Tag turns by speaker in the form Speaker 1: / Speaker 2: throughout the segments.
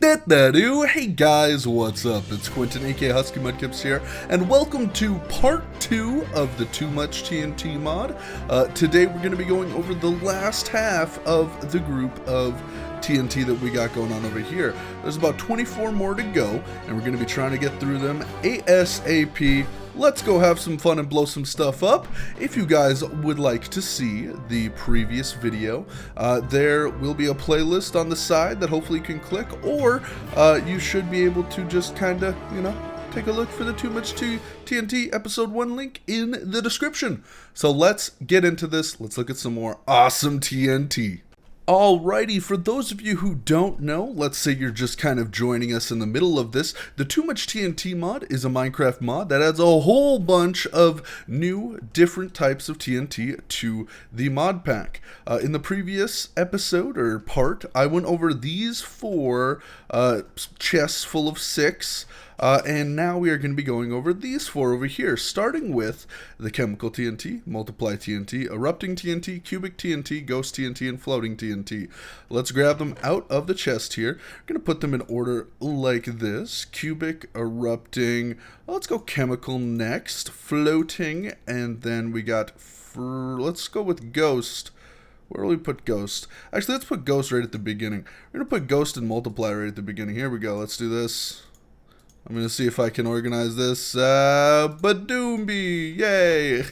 Speaker 1: Hey guys, what's up? It's Quentin, aka Husky Mudkips here, and welcome to part 2 of the Too Much TNT mod. Today we're going to be going over the last half of the group of TNT that we got going on over here. There's about 24 more to go, and we're going to be trying to get through them ASAP. Let's go have some fun and blow some stuff up. If you guys would like to see the previous video, there will be a playlist on the side that hopefully you can click, or you should be able to just kind of, take a look for the Too Much TNT episode 1 link in the description. So let's get into this. Let's look at some more awesome TNT. Alrighty, for those of you who don't know, let's say you're just kind of joining us in the middle of this, the Too Much TNT mod is a Minecraft mod that adds a whole bunch of new, different types of TNT to the mod pack. In the previous episode, or part, I went over these 4 chests full of 6, and now we are going to be going over these 4 over here, starting with the Chemical TNT, Multiply TNT, Erupting TNT, Cubic TNT, Ghost TNT, and Floating TNT. Let's grab them out of the chest here. I'm going to put them in order like this. Cubic, Erupting, let's go Chemical next, Floating, and then we got, let's go with Ghost. Where will we put Ghost? Actually, let's put Ghost right at the beginning. We're going to put Ghost and Multiply right at the beginning. Here we go. Let's do this. I'm going to see if I can organize this. Badoombi! Yay!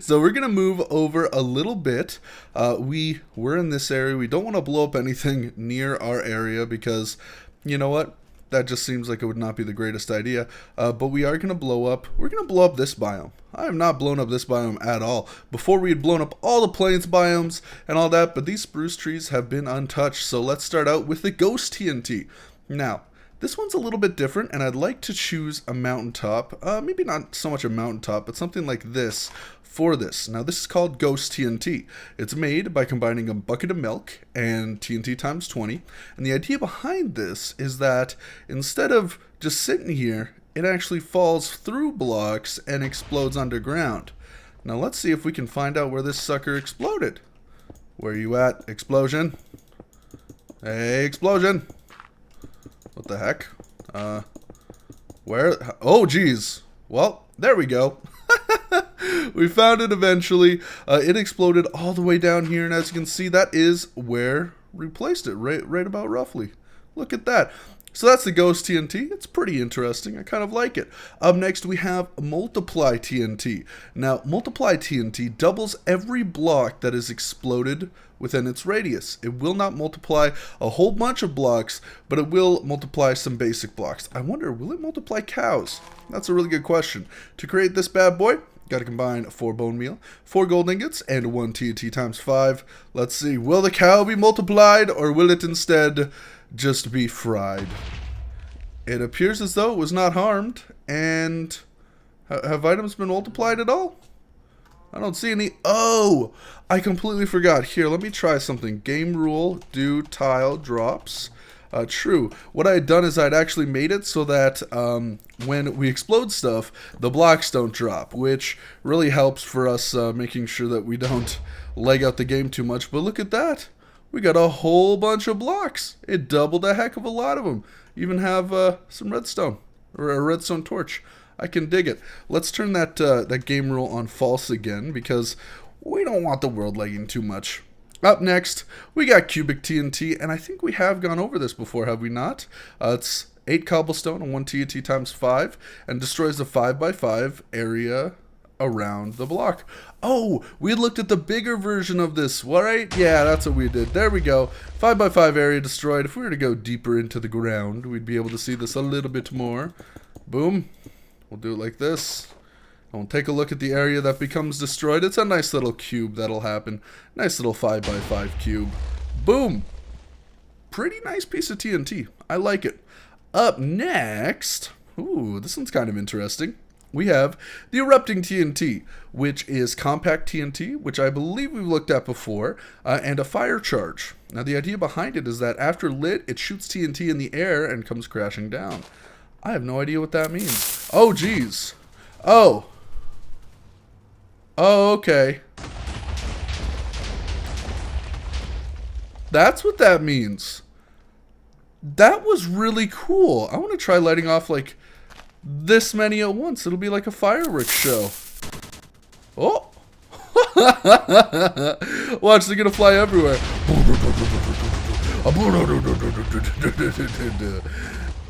Speaker 1: So we're going to move over a little bit. We're in this area. We don't want to blow up anything near our area because, you know what? That just seems like it would not be the greatest idea. But we are going to blow up. We're going to blow up this biome. I have not blown up this biome at all. Before we had blown up all the plains biomes and all that, but these spruce trees have been untouched. So let's start out with the Ghost TNT. Now, this one's a little bit different, and I'd like to choose a mountaintop. Maybe not so much a mountaintop, but something like this for this. Now, this is called Ghost TNT. It's made by combining a bucket of milk and TNT times 20. And the idea behind this is that instead of just sitting here, it actually falls through blocks and explodes underground. Now, let's see if we can find out where this sucker exploded. Where are you at, explosion? Hey, explosion! What the heck? Where? Oh, geez. Well, there we go. We found it eventually. It exploded all the way down here, and as you can see, that is where we placed it, right about roughly. Look at that. So that's the Ghost TNT. It's pretty interesting. I kind of like it. Up next, we have Multiply TNT. Now, Multiply TNT doubles every block that is exploded within its radius. It will not multiply a whole bunch of blocks, but it will multiply some basic blocks. I wonder, will it multiply cows? That's a really good question. To create this bad boy, got to combine 4 bone meal, 4 gold ingots, and 1 TNT times 5. Let's see, will the cow be multiplied, or will it instead just be fried? It appears as though it was not harmed. And have items been multiplied at all? I don't see any. Oh, I completely forgot. Here, let me try something. Game rule, do tile drops. True. What I had done is I'd actually made it so that when we explode stuff, the blocks don't drop, which really helps for us making sure that we don't leg out the game too much. But look at that. We got a whole bunch of blocks. It doubled a heck of a lot of them. Even have some redstone, or a redstone torch. I can dig it. Let's turn that game rule on false again, because we don't want the world lagging too much. Up next, we got Cubic TNT, and I think we have gone over this before, have we not? It's 8 cobblestone and 1 TNT times 5, and destroys the 5x5 area around the block. Oh, we had looked at the bigger version of this, right? Yeah, that's what we did. There we go. 5x5 area destroyed. If we were to go deeper into the ground, we'd be able to see this a little bit more. Boom. We'll do it like this. And we'll take a look at the area that becomes destroyed. It's a nice little cube that'll happen. Nice little 5x5 cube. Boom. Pretty nice piece of TNT. I like it. Up next, ooh, this one's kind of interesting. We have the Erupting TNT, which is Compact TNT, which I believe we've looked at before, and a fire charge. Now, the idea behind it is that after lit, it shoots TNT in the air and comes crashing down. I have no idea what that means. Oh, geez. Oh. Oh, okay. That's what that means. That was really cool. I want to try lighting off like this many at once. It'll be like a fireworks show. Oh! Watch, they're gonna fly everywhere.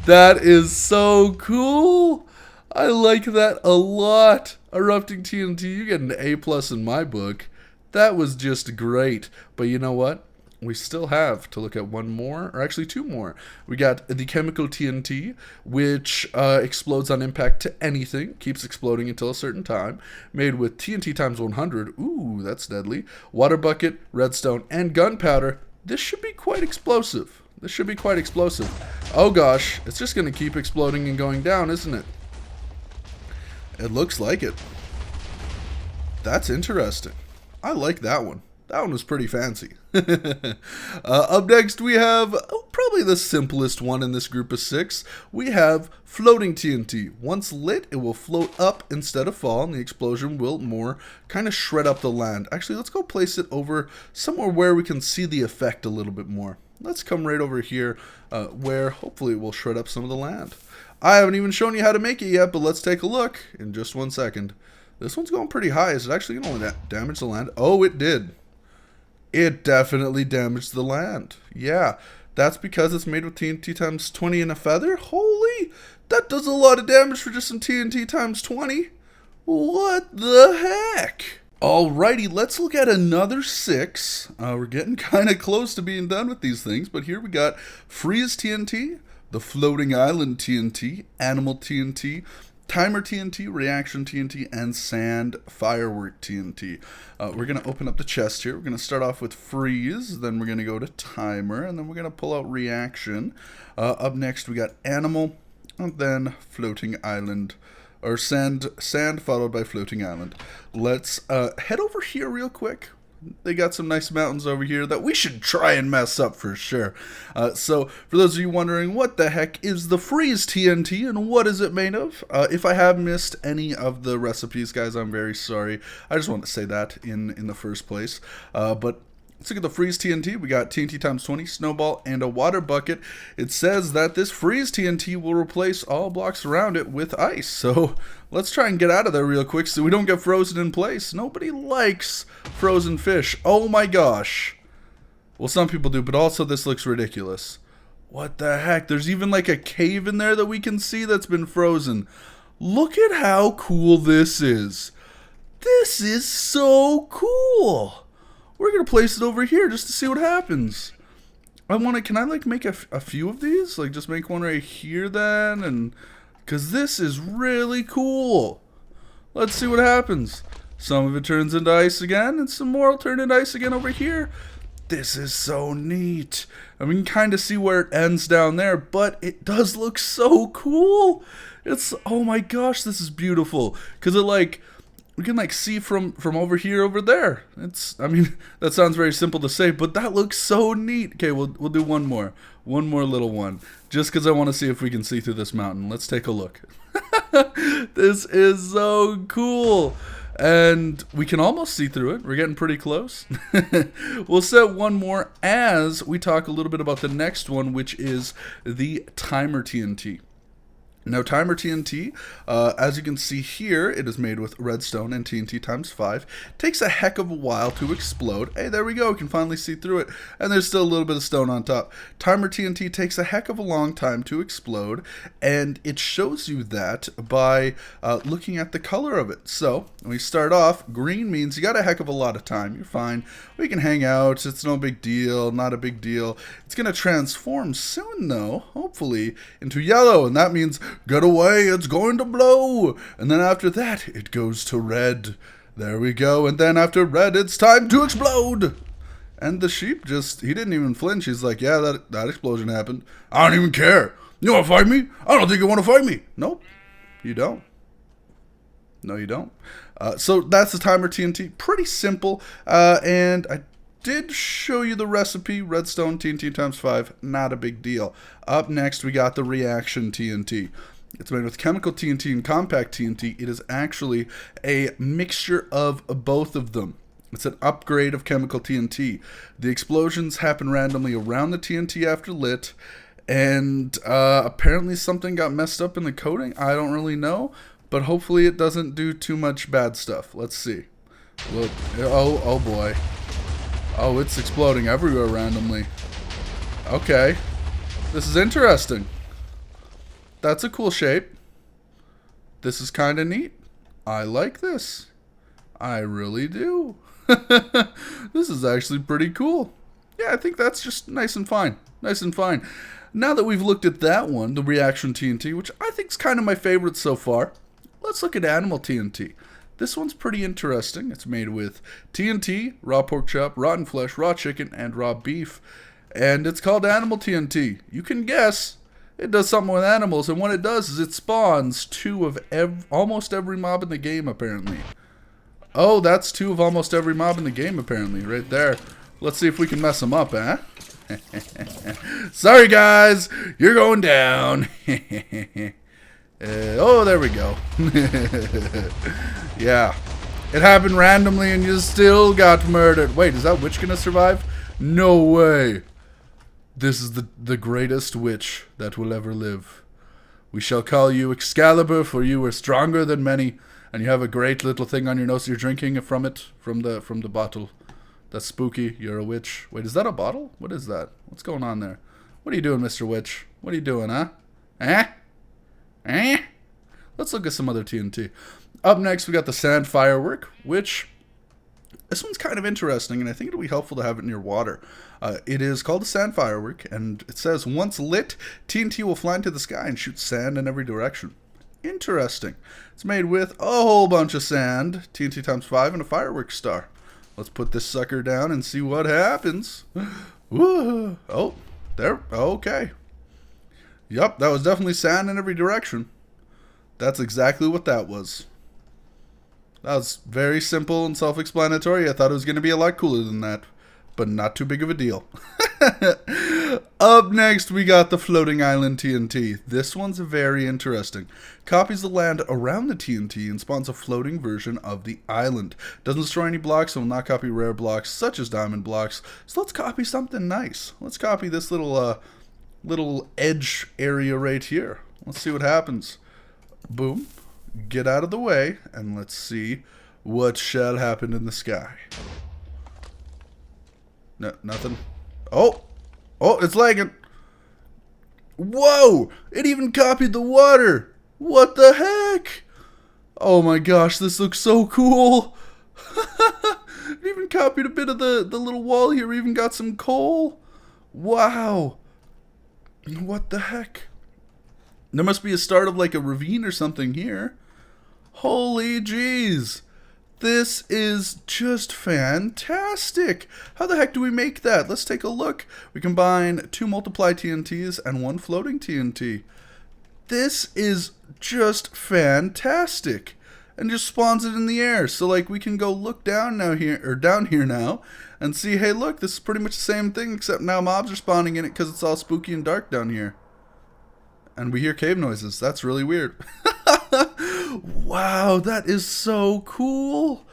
Speaker 1: That is so cool. I like that a lot. Erupting TNT, you get an A+ in my book. That was just great. But you know what? We still have to look at one more, or actually two more. We got the chemical TNT, which explodes on impact to anything, keeps exploding until a certain time, made with TNT times 100. Ooh, that's deadly. Water bucket, redstone, and gunpowder. This should be quite explosive. This should be quite explosive. Oh gosh, it's just going to keep exploding and going down, isn't it? It looks like it. That's interesting. I like that one. That one was pretty fancy. Up next, we have probably the simplest one in this group of 6. We have floating TNT. Once lit, it will float up instead of fall, and the explosion will more kind of shred up the land. Actually, let's go place it over somewhere where we can see the effect a little bit more. Let's come right over here where hopefully it will shred up some of the land. I haven't even shown you how to make it yet, but let's take a look in just 1 second. This one's going pretty high. Is it actually going to damage the land? Oh, it did. It definitely damaged the land. Yeah, that's because it's made with TNT times 20 and a feather. Holy, that does a lot of damage for just some TNT times 20. What the heck? Alrighty, let's look at another 6. We're getting kind of close to being done with these things, but here we got freeze TNT, the floating island TNT, animal TNT, timer TNT, reaction TNT, and sand firework TNT. We're going to open up the chest here. We're going to start off with freeze, then we're going to go to timer, and then we're going to pull out reaction. Up next, we got animal, and then floating island, or sand followed by floating island. Let's head over here real quick. They got some nice mountains over here that we should try and mess up for sure. So for those of you wondering, what the heck is the freeze TNT and what is it made of? If I have missed any of the recipes, guys, I'm very sorry. I just want to say that in the first place. But let's look at the freeze TNT. We got TNT times 20, snowball, and a water bucket. It says that this freeze TNT will replace all blocks around it with ice. So let's try and get out of there real quick so we don't get frozen in place. Nobody likes frozen fish. Oh my gosh. Well, some people do, but also this looks ridiculous. What the heck? There's even like a cave in there that we can see that's been frozen. Look at how cool this is. This is so cool. We're going to place it over here just to see what happens. Can I like make a few of these? Like just make one right here then? And because this is really cool. Let's see what happens. Some of it turns into ice again, and some more will turn into ice again over here. This is so neat. And we can kind of see where it ends down there, but it does look so cool. Oh my gosh, this is beautiful. Because it like, we can like see from over here over there. I mean, that sounds very simple to say, but that looks so neat. Okay, we'll do one more little one, just because I want to see if we can see through this mountain. Let's take a look. This is so cool. And we can almost see through it. We're getting pretty close. We'll set one more as we talk a little bit about the next one, which is the timer TNT. Now, timer TNT, as you can see here, it is made with redstone and TNT times 5. Takes a heck of a while to explode. Hey, there we go. We can finally see through it. And there's still a little bit of stone on top. Timer TNT takes a heck of a long time to explode. And it shows you that by looking at the color of it. So, when we start off, green means you got a heck of a lot of time. You're fine. We can hang out. It's no big deal. Not a big deal. It's going to transform soon, though, hopefully, into yellow. And that means get away, it's going to blow. And then after that, it goes to red. There we go. And then after red, it's time to explode. And the sheep he didn't even flinch. He's like, yeah, that explosion happened. I don't even care. You want to fight me? I don't think you want to fight me. Nope, you don't. No, you don't. So that's the timer TNT. Pretty simple. And I did show you the recipe, redstone TNT times 5, not a big deal. Up next, we got the reaction TNT. It's made with chemical TNT and compact TNT. It is actually a mixture of both of them. It's an upgrade of chemical TNT. The explosions happen randomly around the TNT after lit, And apparently something got messed up in the coating. I don't really know, but hopefully it doesn't do too much bad stuff. Let's see. Look, oh boy. Oh, it's exploding everywhere randomly. Okay. This is interesting. That's a cool shape. This is kind of neat. I like this. I really do. This is actually pretty cool. Yeah, I think that's just nice and fine. Nice and fine. Now that we've looked at that one, the reaction TNT, which I think is kind of my favorite so far, let's look at animal TNT. This one's pretty interesting. It's made with TNT, raw pork chop, rotten flesh, raw chicken, and raw beef. And it's called animal TNT. You can guess. It does something with animals, and what it does is it spawns two of almost every mob in the game, apparently. Oh, that's two of almost every mob in the game, apparently, right there. Let's see if we can mess them up, eh? Sorry, guys. You're going down. Oh, there we go. Yeah. It happened randomly, and you still got murdered. Wait, is that witch gonna survive? No way. This is the greatest witch that will ever live. We shall call you Excalibur, for you are stronger than many, and you have a great little thing on your nose. You're drinking from it, from the bottle. That's spooky. You're a witch. Wait, is that a bottle? What is that? What's going on there? What are you doing, Mr. Witch? What are you doing, huh? Eh? Eh? Let's look at some other TNT. Up next, we got the sand firework, which this one's kind of interesting, and I think it'll be helpful to have it near water. It is called a sand firework, and it says, once lit, TNT will fly into the sky and shoot sand in every direction. Interesting. It's made with a whole bunch of sand, TNT times 5, and a fireworks star. Let's put this sucker down and see what happens. Woo. Oh, there. Okay. Yep, that was definitely sand in every direction. That's exactly what that was. That was very simple and self-explanatory. I thought it was going to be a lot cooler than that, but not too big of a deal. Up next, we got the floating island TNT. This one's very interesting. Copies the land around the TNT and spawns a floating version of the island. Doesn't destroy any blocks, so will not copy rare blocks such as diamond blocks. So let's copy something nice. Let's copy this little edge area right here. Let's see what happens. Boom. Get out of the way, and let's see what shall happen in the sky. No, nothing. Oh, it's lagging. Whoa! It even copied the water. What the heck? Oh my gosh, this looks so cool. It even copied a bit of the little wall here. We even got some coal. Wow. What the heck? There must be a start of like a ravine or something here. Holy jeez. This is just fantastic. How the heck do we make that? Let's take a look. We combine 2 multiply TNTs and 1 floating TNT. This is just fantastic. And just spawns it in the air. So like we can go look down here now and see, hey look, this is pretty much the same thing except now mobs are spawning in it because it's all spooky and dark down here. And we hear cave noises. That's really weird. Wow, that is so cool.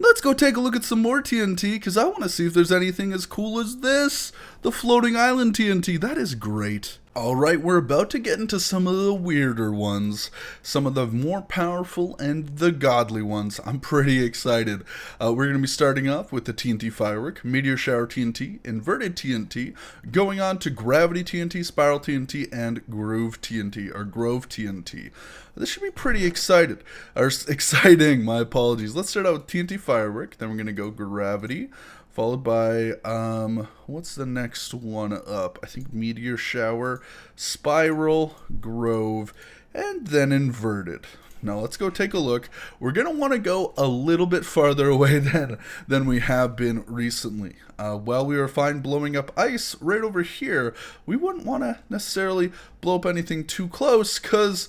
Speaker 1: Let's go take a look at some more TNT because I want to see if there's anything as cool as this. The floating island TNT. That is great. Alright, we're about to get into some of the weirder ones, some of the more powerful and the godly ones. I'm pretty excited. We're going to be starting off with the TNT firework, meteor shower TNT, inverted TNT, going on to gravity TNT, spiral TNT, and groove TNT. This should be pretty exciting, my apologies. Let's start out with TNT firework, then we're going to go gravity, followed by, what's the next one up? I think meteor shower, spiral, grove, and then inverted. Now let's go take a look. We're going to want to go a little bit farther away than we have been recently. While we were fine blowing up ice right over here, we wouldn't want to necessarily blow up anything too close because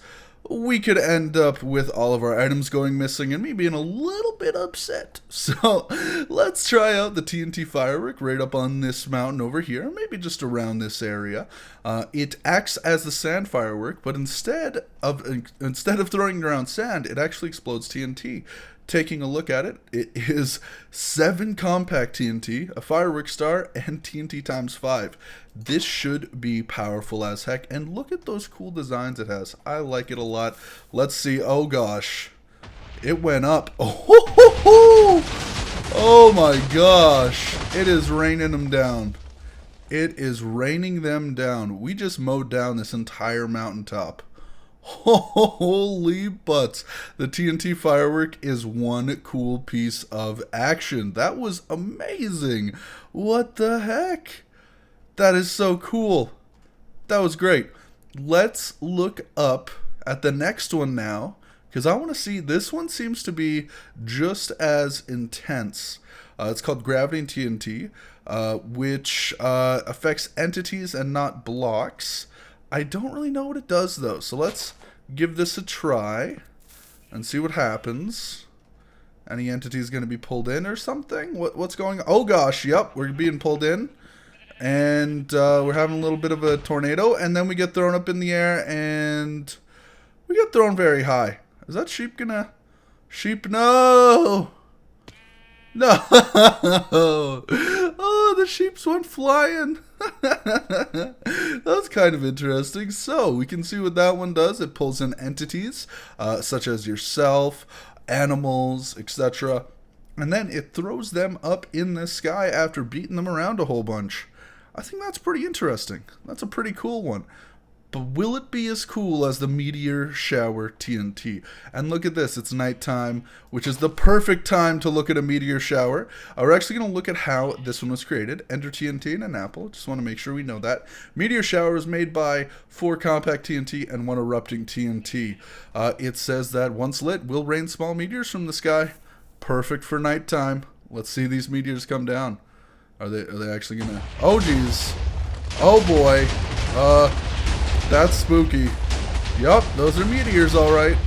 Speaker 1: we could end up with all of our items going missing and me being a little bit upset. So let's try out the TNT firework right up on this mountain over here, maybe just around this area. It acts as the sand firework, but instead of throwing around sand, it actually explodes TNT. taking a look at it, it is 7 compact TNT, a firework star, and TNT times 5. This should be powerful as heck, and look at those cool designs it has. I like it a lot. Let's see. Oh gosh, it went up. Oh my gosh, it is raining them down. It is raining them down. We just mowed down this entire mountaintop. Holy butts. The TNT firework is one cool piece of action. That was amazing. What the heck? That is so cool. That was great. Let's look up at the next one now, because I want to see, this one seems to be just as intense. It's called Gravity TNT, which affects entities and not blocks. I don't really know what it does though, so let's give this a try and see what happens. Any entity is going to be pulled in or something? What's going on? Oh gosh, yep, we're being pulled in, and we're having a little bit of a tornado, and then we get thrown up in the air, and we get thrown very high. Is that sheep gonna... Sheep, no! No! Oh, the sheeps went flying. That's kind of interesting. So, we can see what that one does. It pulls in entities, such as yourself, animals, etc. And then it throws them up in the sky after beating them around a whole bunch. I think that's pretty interesting. That's a pretty cool one. But will it be as cool as the meteor shower TNT? And look at this, it's nighttime, which is the perfect time to look at a meteor shower. We're actually going to look at how this one was created. Enter TNT in an apple, just want to make sure we know that. Meteor shower is made by 4 compact TNT and 1 erupting TNT. It says that once lit, will rain small meteors from the sky. Perfect for nighttime. Let's see these meteors come down. Are they actually going to... Oh, geez. Oh, boy. That's spooky. Yup, those are meteors, alright.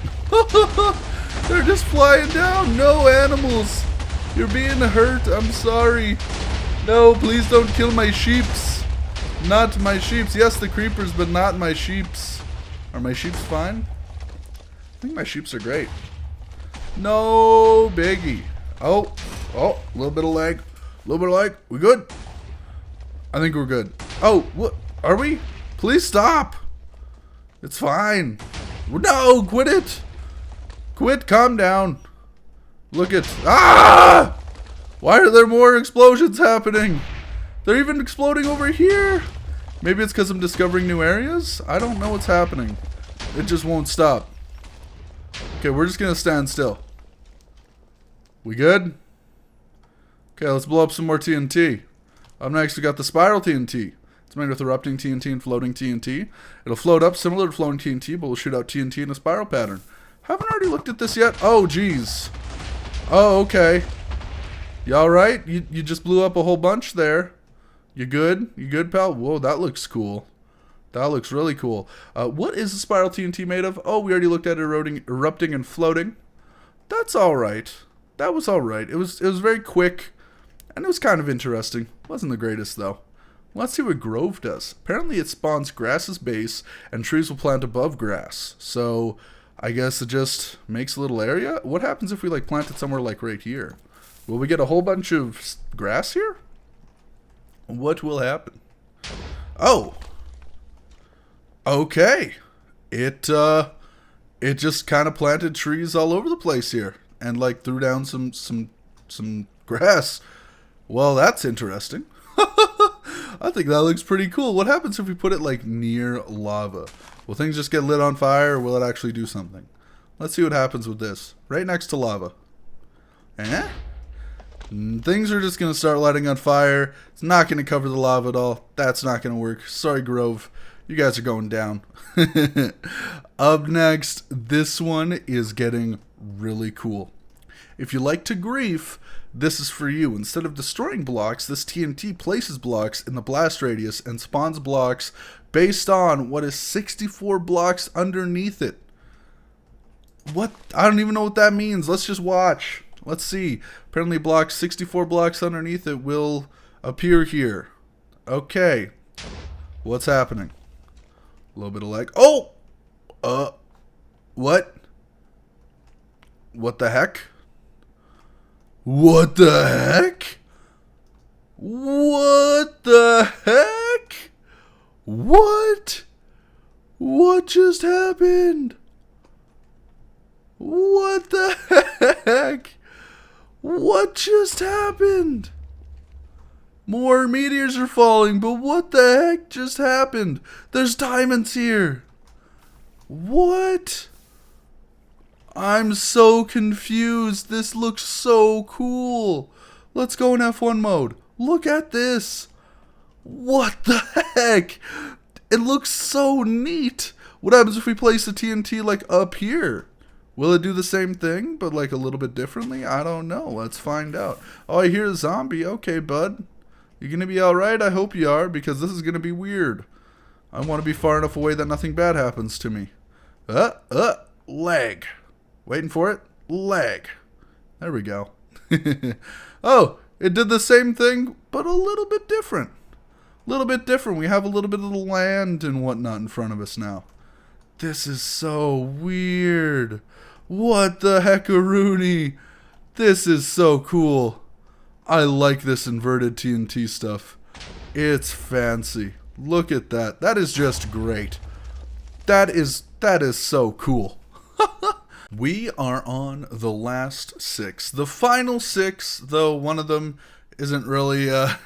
Speaker 1: They're just flying down. No, animals. You're being hurt. I'm sorry. No, please don't kill my sheeps. Not my sheeps. Yes, the creepers, but not my sheeps. Are my sheeps fine? I think my sheeps are great. No biggie. Oh, a little bit of lag. A little bit of lag. We good? I think we're good. Oh, what? Are we? Please stop. It's fine. No, quit it. Quit, calm down. Look at... Ah! Why are there more explosions happening? They're even exploding over here. Maybe it's because I'm discovering new areas? I don't know what's happening. It just won't stop. Okay, we're just going to stand still. We good? Okay, let's blow up some more TNT. Up next, we got the spiral TNT. It's made with erupting TNT and floating TNT. It'll float up similar to floating TNT, but will shoot out TNT in a spiral pattern. Haven't already looked at this yet? Oh, geez. Oh, okay. You alright? You just blew up a whole bunch there. You good? You good, pal? Whoa, that looks cool. That looks really cool. What is the spiral TNT made of? Oh, we already looked at erupting and floating. That's alright. That was alright. It was very quick, and it was kind of interesting. Wasn't the greatest, though. Let's see what Grove does. Apparently it spawns grass's base, and trees will plant above grass. So, I guess it just makes a little area? What happens if we, like, plant it somewhere, like, right here? Will we get a whole bunch of grass here? What will happen? Oh! Okay. It just kind of planted trees all over the place here. And, like, threw down some grass. Well, that's interesting. I think that looks pretty cool. What happens if we put it, like, near lava? Will things just get lit on fire, or will it actually do something? Let's see what happens with this. Right next to lava. Things are just going to start lighting on fire. It's not going to cover the lava at all. That's not going to work. Sorry, Grove. You guys are going down. Up next, this one is getting really cool. If you like to grief, this is for you. Instead of destroying blocks, this TNT places blocks in the blast radius and spawns blocks based on what is 64 blocks underneath it. What? I don't even know what that means. Let's just watch. Let's see. Apparently blocks 64 blocks underneath it will appear here. Okay. What's happening? A little bit of lag. Oh! What? What the heck? What the heck? What the heck? What? What just happened? What the heck? What just happened? More meteors are falling, but what the heck just happened? There's diamonds here. What? I'm so confused. This looks so cool. Let's go in F1 mode. Look at this. What the heck? It looks so neat. What happens if we place the TNT like up here? Will it do the same thing, but like a little bit differently? I don't know. Let's find out. Oh, I hear a zombie. Okay, bud. You gonna be alright? I hope you are, because this is gonna be weird. I want to be far enough away that nothing bad happens to me. Lag. Waiting for it. Lag. There we go. Oh, it did the same thing, but a little bit different. A little bit different. We have a little bit of the land and whatnot in front of us now. This is so weird. What the heck-a-rooney? This is so cool. I like this inverted TNT stuff. It's fancy. Look at that. That is just great. That is so cool. We are on the last 6. The final 6, though one of them isn't really, I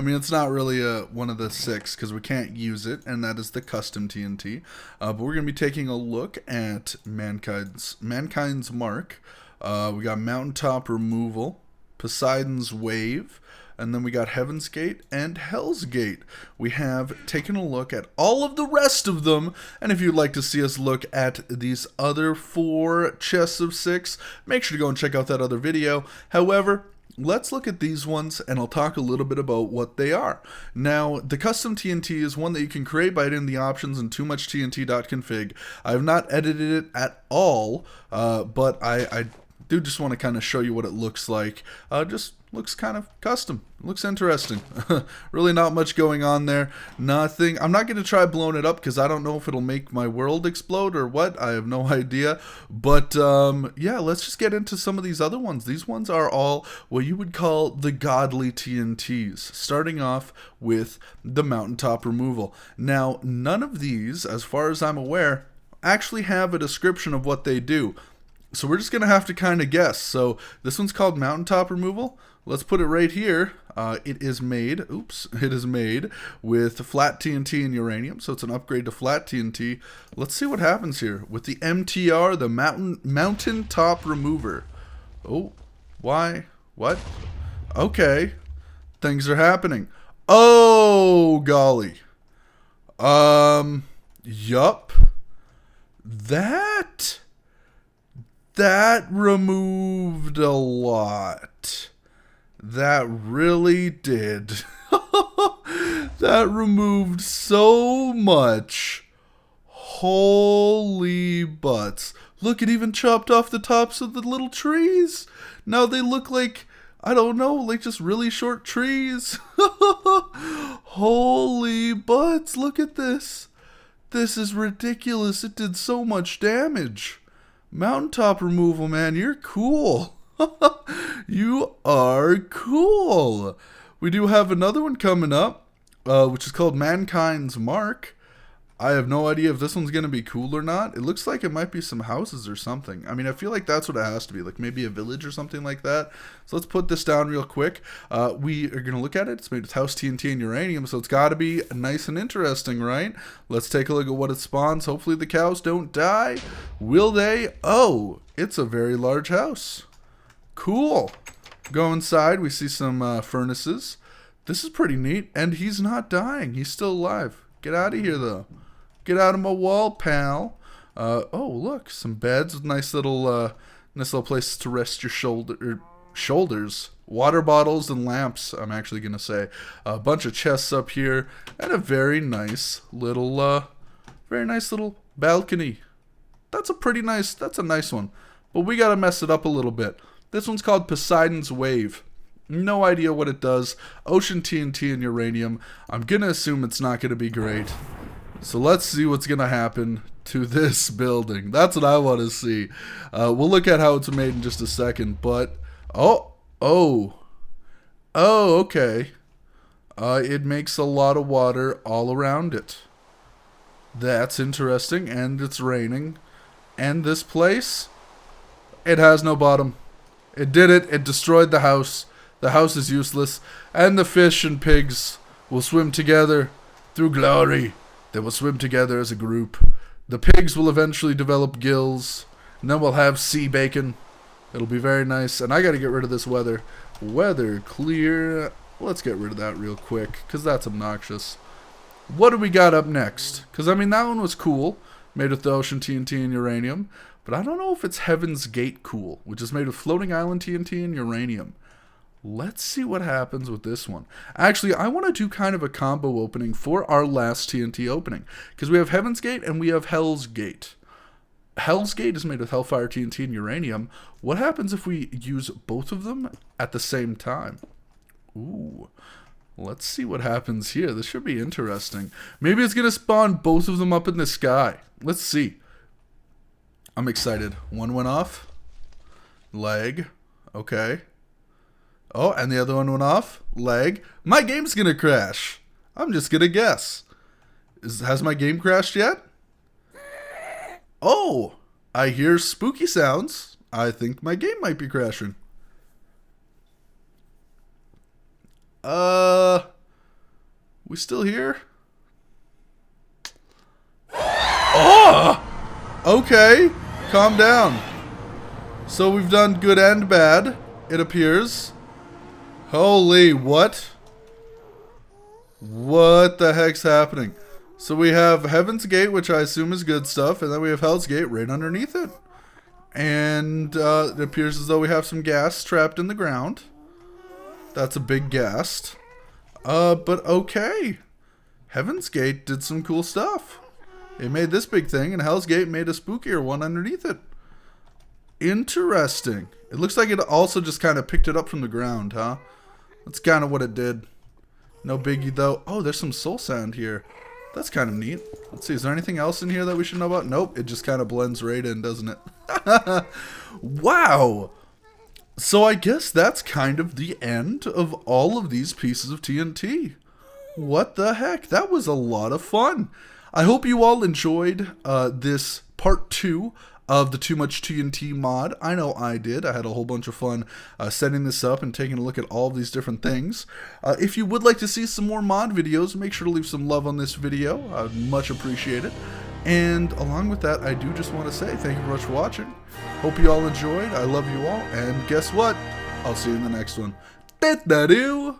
Speaker 1: mean, it's not really one of the 6 because we can't use it, and that is the custom TNT. But we're going to be taking a look at Mankind's Mark. We got Mountaintop Removal, Poseidon's Wave, and then we got Heaven's Gate and Hell's Gate. We have taken a look at all of the rest of them, and if you'd like to see us look at these other 4 chests of 6, make sure to go and check out that other video. However, let's look at these ones, and I'll talk a little bit about what they are. Now, the custom TNT is one that you can create by hitting the options in toomuchtnt.config. I have not edited it at all, but I do just want to kind of show you what it looks like. Just looks kind of custom. Looks interesting. Really not much going on there. Nothing. I'm not going to try blowing it up because I don't know if it'll make my world explode or what. I have no idea. But yeah, let's just get into some of these other ones. These ones are all what you would call the godly TNTs. Starting off with the Mountaintop Removal. Now, none of these, as far as I'm aware, actually have a description of what they do. So we're just going to have to kind of guess. So this one's called Mountaintop Removal. Let's put it right here. It is made with flat TNT and uranium. So it's an upgrade to flat TNT. Let's see what happens here with the MTR, the Mountaintop Remover. Oh, why? What? Okay. Things are happening. Oh, golly. Yup. That removed a lot. That really did. That removed so much. Holy butts. Look, it even chopped off the tops of the little trees. Now they look like, I don't know, like just really short trees. Holy butts, look at this. This is ridiculous. It did so much damage. Mountaintop Removal, man, you're cool. You are cool. We do have another one coming up, which is called Mankind's Mark. I have no idea if this one's going to be cool or not. It looks like it might be some houses or something. I mean, I feel like that's what it has to be, like maybe a village or something like that. So let's put this down real quick. We are going to look at it. It's made with house TNT and uranium, so it's got to be nice and interesting, right? Let's take a look at what it spawns. Hopefully the cows don't die. Will they? Oh, it's a very large house. Cool. Go inside. We see some furnaces. This is pretty neat. And he's not dying. He's still alive. Get out of here, though. Get out of my wall, pal. Oh, look, some beds with nice little places to rest your shoulders. Water bottles and lamps, I'm actually going to say. A bunch of chests up here. And a very nice little balcony. That's a nice one. But we got to mess it up a little bit. This one's called Poseidon's Wave. No idea what it does. Ocean TNT and uranium. I'm going to assume it's not going to be great. So let's see what's going to happen to this building. That's what I want to see. We'll look at how it's made in just a second. But, oh, Oh. Oh, okay. It makes a lot of water all around it. That's interesting, and it's raining. And this place, it has no bottom. It did it. It destroyed the house. The house is useless. And the fish and pigs will swim together through glory. They will swim together as a group. The pigs will eventually develop gills. And then we'll have sea bacon. It'll be very nice. And I got to get rid of this weather. Weather clear. Let's get rid of that real quick, because that's obnoxious. What do we got up next? Because, I mean, that one was cool. Made with the ocean TNT and uranium. But I don't know if it's Heaven's Gate cool, which is made of floating island TNT and uranium. Let's see what happens with this one. Actually, I want to do kind of a combo opening for our last TNT opening, because we have Heaven's Gate and we have Hell's Gate. Hell's Gate is made with Hellfire TNT and uranium. What happens if we use both of them at the same time? Ooh. Let's see what happens here. This should be interesting. Maybe it's going to spawn both of them up in the sky. Let's see. I'm excited. One went off. Leg. Okay. Oh, and the other one went off. Leg. My game's going to crash. I'm just going to guess. Has my game crashed yet? Oh, I hear spooky sounds. I think my game might be crashing. We still here? Oh! Okay, calm down. So we've done good and bad, it appears. Holy, what? What the heck's happening? So we have Heaven's Gate, which I assume is good stuff, and then we have Hell's Gate right underneath it. And it appears as though we have some gas trapped in the ground. That's a big ghast. But okay. Heaven's Gate did some cool stuff. It made this big thing, and Hell's Gate made a spookier one underneath it. Interesting. It looks like it also just kind of picked it up from the ground, huh? That's kind of what it did. No biggie, though. Oh, there's some soul sand here. That's kind of neat. Let's see, is there anything else in here that we should know about? Nope, it just kind of blends right in, doesn't it? Wow! So I guess that's kind of the end of all of these pieces of TNT. What the heck? That was a lot of fun. I hope you all enjoyed this part 2 of the Too Much TNT mod. I know I did. I had a whole bunch of fun setting this up and taking a look at all of these different things. If you would like to see some more mod videos, make sure to leave some love on this video. I'd much appreciate it. And along with that, I do just want to say thank you very much for watching. Hope you all enjoyed. I love you all. And guess what? I'll see you in the next one.